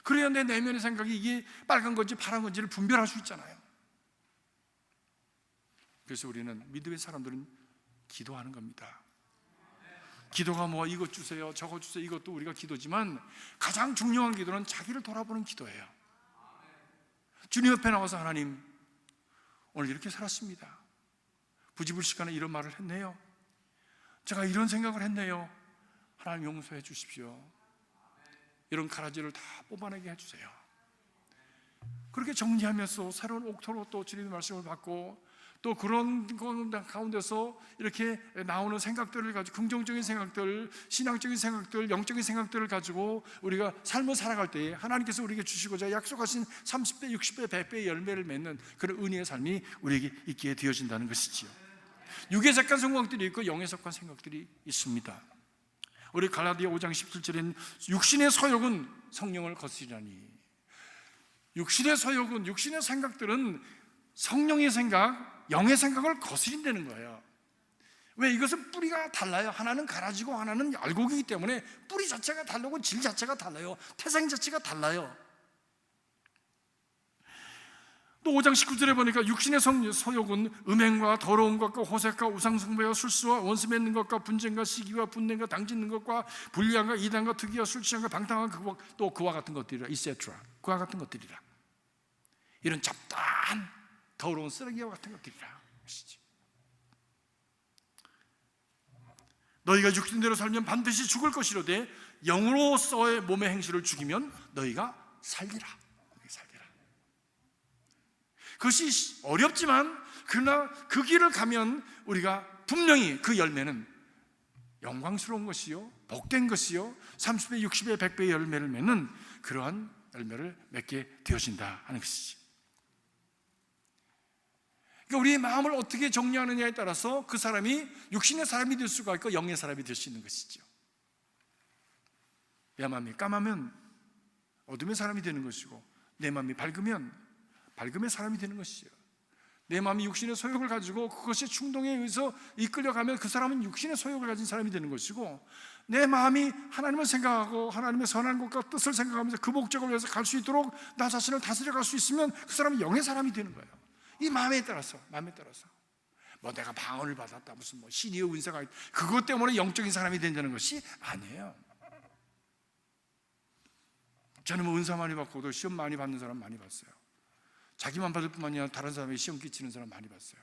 그래야 내 내면의 생각이 이게 빨간 건지 파란 건지를 분별할 수 있잖아요. 그래서 우리는 믿음의 사람들은 기도하는 겁니다. 기도가 뭐 이것 주세요, 저것 주세요, 이것도 우리가 기도지만 가장 중요한 기도는 자기를 돌아보는 기도예요. 주님 옆에 나와서 하나님, 오늘 이렇게 살았습니다. 부지불식간에 이런 말을 했네요. 제가 이런 생각을 했네요. 하나님 용서해 주십시오. 이런 가라지를 다 뽑아내게 해주세요. 그렇게 정리하면서 새로운 옥토로 또 주님의 말씀을 받고, 또 그런 가운데서 이렇게 나오는 생각들을 가지고, 긍정적인 생각들, 신앙적인 생각들, 영적인 생각들을 가지고 우리가 삶을 살아갈 때에 하나님께서 우리에게 주시고자 약속하신 30배, 60배, 100배의 열매를 맺는 그런 은혜의 삶이 우리에게 있게 되어진다는 것이지요. 육에 속한 생각들이 있고 영에 속한 생각들이 있습니다. 우리 갈라디아 5장 17절에는 육신의 소욕은 성령을 거스리라니. 육신의 소욕은, 육신의 생각들은 성령의 생각, 영의 생각을 거스린다는 거예요. 왜? 이것은 뿌리가 달라요. 하나는 가라지고 하나는 알곡이기 때문에 뿌리 자체가 다르고 질 자체가 달라요. 태생 자체가 달라요. 또 5장 19절에 보니까 육신의 소욕은 음행과 더러운 것과 호색과 우상숭배와 술수와 원수 맺는 것과 분쟁과 시기와 분냄과 당짓는 것과 불리함과 이단과 특이와 술 취함과 방탕한 또 그와 같은 것들이라, etc. 그와 같은 것들이라. 이런 잡다한 더러운 쓰레기와 같은 것들이라. 너희가 육신대로 살면 반드시 죽을 것이로되 영으로서의 몸의 행실을 죽이면 너희가 살리라. 그것이 어렵지만 그러나 그 길을 가면 우리가 분명히 그 열매는 영광스러운 것이요, 복된 것이요, 30배, 60배, 100배의 열매를 맺는 그러한 열매를 맺게 되어진다 하는 것이지. 그러니까 우리의 마음을 어떻게 정리하느냐에 따라서 그 사람이 육신의 사람이 될 수가 있고 영의 사람이 될 수 있는 것이죠. 내 마음이 까마면 어둠의 사람이 되는 것이고, 내 마음이 밝으면 밝음의 사람이 되는 것이죠. 내 마음이 육신의 소욕을 가지고 그것이 충동에 의해서 이끌려가면 그 사람은 육신의 소욕을 가진 사람이 되는 것이고, 내 마음이 하나님을 생각하고 하나님의 선한 것과 뜻을 생각하면서 그 목적을 위해서 갈 수 있도록 나 자신을 다스려 갈 수 있으면 그 사람은 영의 사람이 되는 거예요. 이 마음에 따라서 뭐 내가 방언을 받았다, 무슨 뭐 신의의 운세가 있다, 그것 때문에 영적인 사람이 된다는 것이 아니에요. 저는 뭐 은사 많이 받고도 시험 많이 받는 사람 많이 봤어요. 자기만 받을 뿐만 아니라 다른 사람에게 시험 끼치는 사람 많이 봤어요.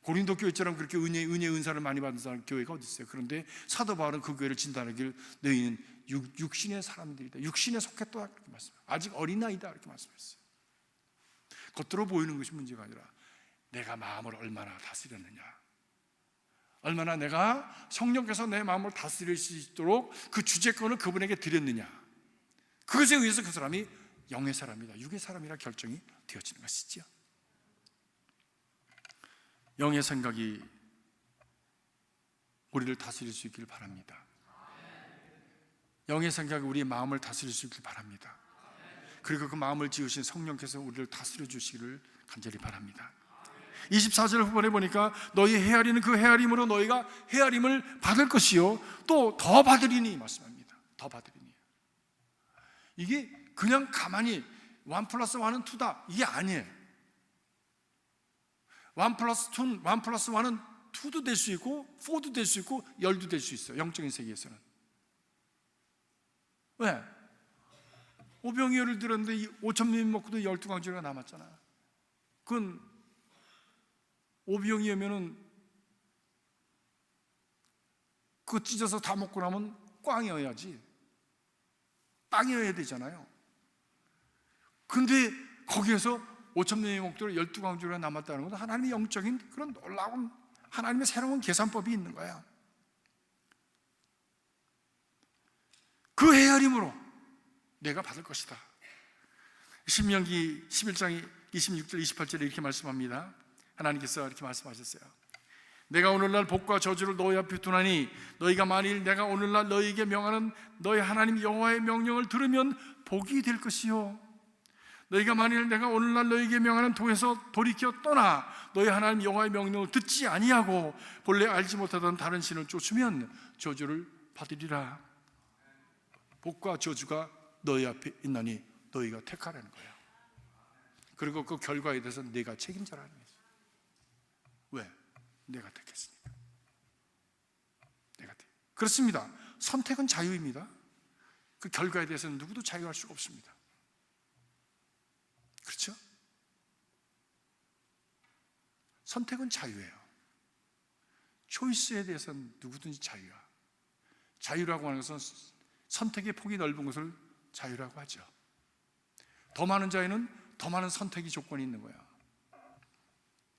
고린도 교회처럼 그렇게 은사를 많이 받은 사람 교회가 어디 있어요? 그런데 사도 바울은 그 교회를 진단하길 너희는 육신의 사람들이다, 육신에 속했다 이렇게 말씀해요. 아직 어린아이다 이렇게 말씀했어요. 겉으로 보이는 것이 문제가 아니라 내가 마음을 얼마나 다스렸느냐, 얼마나 내가 성령께서 내 마음을 다스릴 수 있도록 그 주재권을 그분에게 드렸느냐, 그것에 의해서 그 사람이 영의 사람이다, 육의 사람이라 결정이 되어지는 것이죠. 영의 생각이 우리를 다스릴 수 있길 바랍니다. 영의 생각이 우리의 마음을 다스릴 수 있길 바랍니다. 그리고 그 마음을 지으신 성령께서 우리를 다스려 주시기를 간절히 바랍니다. 24절 후반에 보니까 너희 헤아리는 그 헤아림으로 너희가 헤아림을 받을 것이요 또 더 받으리니 말씀합니다. 더 받으리니. 이게 그냥 가만히 1 플러스 1은 2다 이게 아니에요. 1 플러스 1은 2도 될 수 있고 4도 될 수 있고 10도 될 수 있어요. 영적인 세계에서는. 왜? 오병이어를 들었는데 5,000명이 먹고도 12광주리가 남았잖아요. 그건 오병이어면은 그거 찢어서 다 먹고 나면 꽝이어야지, 빵이어야 되잖아요. 근데 거기에서 5,000명이 먹도록 12광주리가 남았다는 것은 하나님의 영적인 그런 놀라운 하나님의 새로운 계산법이 있는 거야. 그 헤아림으로 내가 받을 것이다. 신명기 11장 26절 28절에 이렇게 말씀합니다. 하나님께서 이렇게 말씀하셨어요. 내가 오늘날 복과 저주를 너희 앞에 두나니 너희가 만일 내가 오늘날 너희에게 명하는 너희 하나님 여호와의 명령을 들으면 복이 될 것이요, 너희가 만일 내가 오늘날 너희에게 명하는 도에서 돌이켜 떠나 너희 하나님 여호와의 명령을 듣지 아니하고 본래 알지 못하던 다른 신을 쫓으면 저주를 받으리라. 복과 저주가 너희 앞에 있나니 너희가 택하라는 거야. 그리고 그 결과에 대해서 내가 책임져라는 거지. 왜? 내가 택했으니까. 그렇습니다. 선택은 자유입니다. 그 결과에 대해서는 누구도 자유할 수가 없습니다. 그렇죠? 선택은 자유예요. 초이스에 대해서는 누구든지 자유야. 자유라고 하는 것은 선택의 폭이 넓은 것을 자유라고 하죠. 더 많은 자유는 더 많은 선택의 조건이 있는 거야.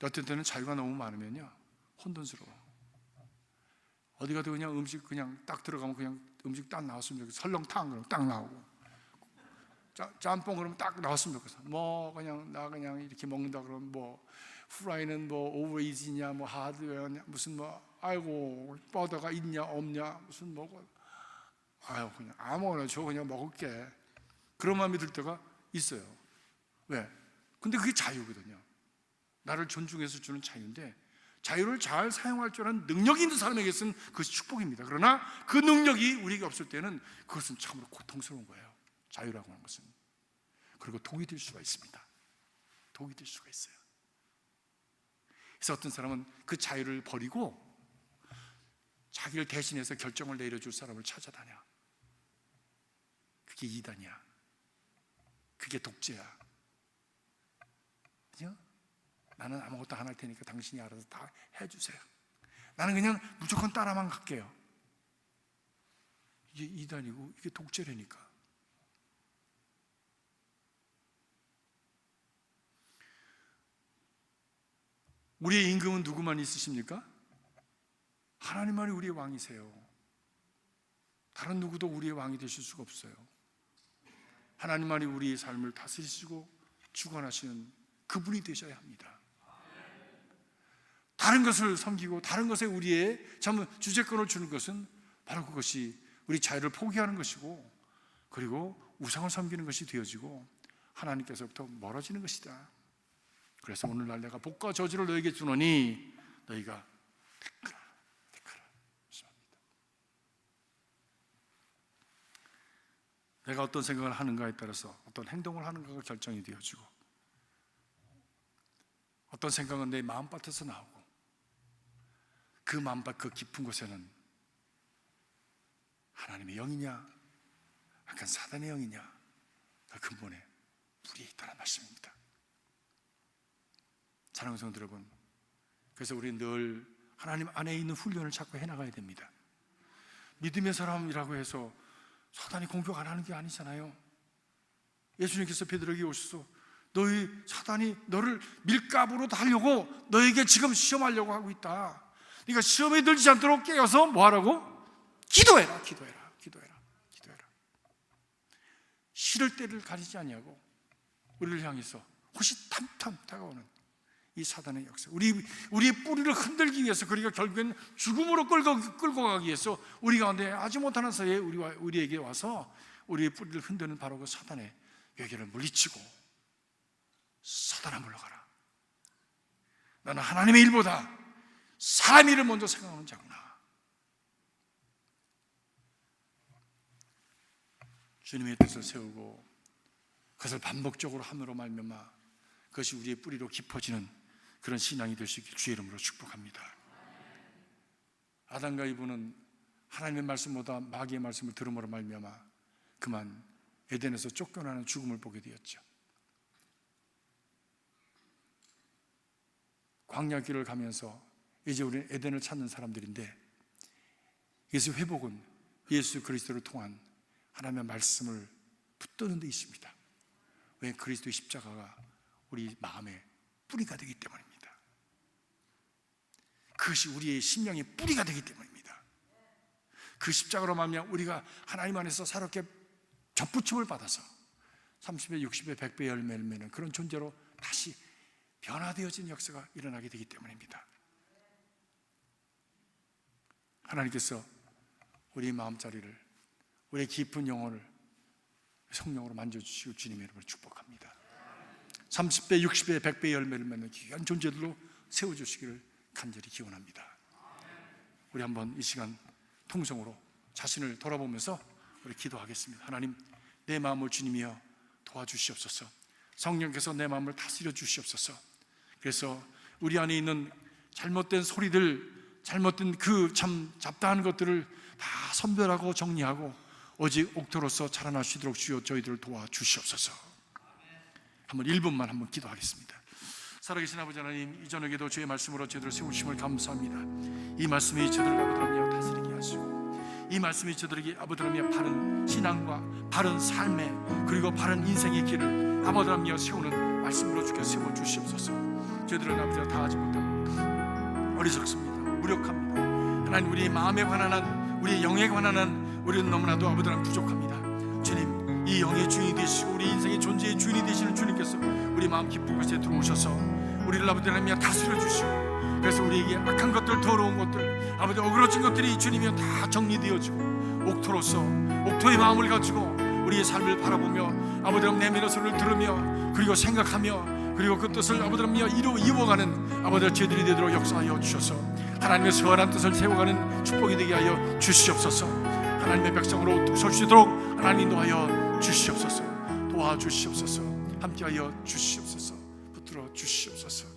어떤 때는 자유가 너무 많으면요 혼돈스러워. 어디 가도 그냥 음식 그냥 딱 들어가면 그냥 음식 딱 나왔으면 좋겠어. 설렁탕 그러면 딱 나오고, 짬뽕 그러면 딱 나왔으면 좋겠어. 뭐 그냥 나 그냥 이렇게 먹는다 그러면 뭐 후라이는 뭐 오버이지냐 뭐 하드웨어냐 무슨 뭐 아이고 뻗어가 있냐 없냐 무슨 뭐고, 아유 그냥 아무거나 줘 그냥 먹을게, 그런 마음이 들 때가 있어요. 왜? 근데 그게 자유거든요. 나를 존중해서 주는 자유인데, 자유를 잘 사용할 줄 아는 능력이 있는 사람에게서는 그것이 축복입니다. 그러나 그 능력이 우리에게 없을 때는 그것은 참으로 고통스러운 거예요. 자유라고 하는 것은. 그리고 독이 될 수가 있습니다. 독이 될 수가 있어요. 그래서 어떤 사람은 그 자유를 버리고 자기를 대신해서 결정을 내려줄 사람을 찾아다녀. 그게 이단이야. 그게 독재야. 그죠? 나는 아무것도 안 할 테니까 당신이 알아서 다 해주세요. 나는 그냥 무조건 따라만 갈게요. 이게 이단이고 이게 독재라니까. 우리의 임금은 누구만 있으십니까? 하나님만이 우리의 왕이세요. 다른 누구도 우리의 왕이 되실 수가 없어요. 하나님만이 우리의 삶을 다스리시고 주관하시는 그분이 되셔야 합니다. 다른 것을 섬기고 다른 것에 우리의 주재권을 주는 것은 바로 그것이 우리 자유를 포기하는 것이고, 그리고 우상을 섬기는 것이 되어지고 하나님께서부터 멀어지는 것이다. 그래서 오늘날 내가 복과 저주를 너에게 주노니 너희가 택하라. 내가 어떤 생각을 하는가에 따라서 어떤 행동을 하는가가 결정이 되어지고, 어떤 생각은 내 마음밭에서 나오고, 그 마음밭 그 깊은 곳에는 하나님의 영이냐 약간 사단의 영이냐? 그 근본에 불이 있다는 말씀입니다. 사랑하는 성도 여러분, 그래서 우리 늘 하나님 안에 있는 훈련을 자꾸 해나가야 됩니다. 믿음의 사람이라고 해서 사단이 공격 안 하는 게 아니잖아요. 예수님께서 베드로에게 오셔서 너희 사단이 너를 밀가부로 달려고 너에게 지금 시험하려고 하고 있다. 네가 시험에 들지 않도록 깨어서 뭐 하라고? 기도해라. 싫을 때를 가리지 아니하고 우리를 향해서 호시탐탐 다가오는 이 사단의 역사, 우리의 뿌리를 흔들기 위해서, 그리고 결국에는 죽음으로 끌고 가기 위해서 우리 가운데 아주 못하는 사이에 우리에게 와서 우리의 뿌리를 흔드는 바로 그 사단의 외교를 물리치고, 사단아 물러가라. 나는 하나님의 일보다 사람의 일을 먼저 생각하는 자구나. 주님의 뜻을 세우고 그것을 반복적으로 함으로 말미암아 그것이 우리의 뿌리로 깊어지는 그런 신앙이 될 수 있길 주의 이름으로 축복합니다. 아담과 이브는 하나님의 말씀보다 마귀의 말씀을 들음으로 말미암아 그만 에덴에서 쫓겨나는 죽음을 보게 되었죠. 광야 길을 가면서 이제 우리는 에덴을 찾는 사람들인데, 그래서 회복은 예수 그리스도를 통한 하나님의 말씀을 붙드는 데 있습니다. 왜? 그리스도의 십자가가 우리 마음의 뿌리가 되기 때문입니다. 그것이 우리의 심령의 뿌리가 되기 때문입니다. 그 십자가로 말미암아 우리가 하나님 안에서 새롭게 접붙임을 받아서 30배, 60배, 100배 열매를 맺는 그런 존재로 다시 변화되어진 역사가 일어나게 되기 때문입니다. 하나님께서 우리 마음자리를, 우리의 깊은 영혼을 성령으로 만져주시고 주님의 이름으로 축복합니다. 30배, 60배, 100배 열매를 맺는 귀한 존재들로 세워주시기를 간절히 기원합니다. 우리 한번 이 시간 통성으로 자신을 돌아보면서 우리 기도하겠습니다. 하나님, 내 마음을 주님이여 도와주시옵소서. 성령께서 내 마음을 다스려 주시옵소서. 그래서 우리 안에 있는 잘못된 소리들, 잘못된 그 참 잡다한 것들을 다 선별하고 정리하고 오직 옥토로서 자라날 수 있도록 주여 저희들을 도와주시옵소서. 한번 1분만 한번 기도하겠습니다. 살아계신 아버지 하나님, 이 저녁에도 주의 말씀으로 저희들을 세우심을 감사합니다. 이 말씀이 저희들을 아버지라며 다스리게 하시고, 이 말씀이 저희들에게 아버지라며 바른 신앙과 바른 삶의 그리고 바른 인생의 길을 아버지라며 세우는 말씀으로 주께 세워주시옵소서. 저희들은 아버지가 다하지 못합니다. 어리석습니다. 무력합니다. 하나님, 우리의 마음에 관한 한, 우리의 영에 관한 한 우리는 너무나도 아버지랑 부족합니다. 주님, 이 영의 주인이 되시고 우리 인생의 존재의 주인이 되시는 주님께서 우리 마음 깊은 곳에 들어오셔서 우리를 아버지라며 다스려 주시고, 그래서 우리에게 악한 것들, 더러운 것들, 아버지 어그러진 것들이 주님이여 다 정리되어지고 옥토로서 옥토의 마음을 가지고 우리의 삶을 바라보며 아버지랑 내면의 소리를 들으며 그리고 생각하며 그리고 그 뜻을 아버지라며 이루어가는 아버지 저희들이 되도록 역사하여 주셔서 하나님의 선한 뜻을 세워가는 축복이 되게 하여 주시옵소서. 하나님의 백성으로 설 수 있도록 하나님 인도하여 주시옵소서. 도와주시옵소서. 함께하여 주시옵소서. 붙들어 주시옵소서.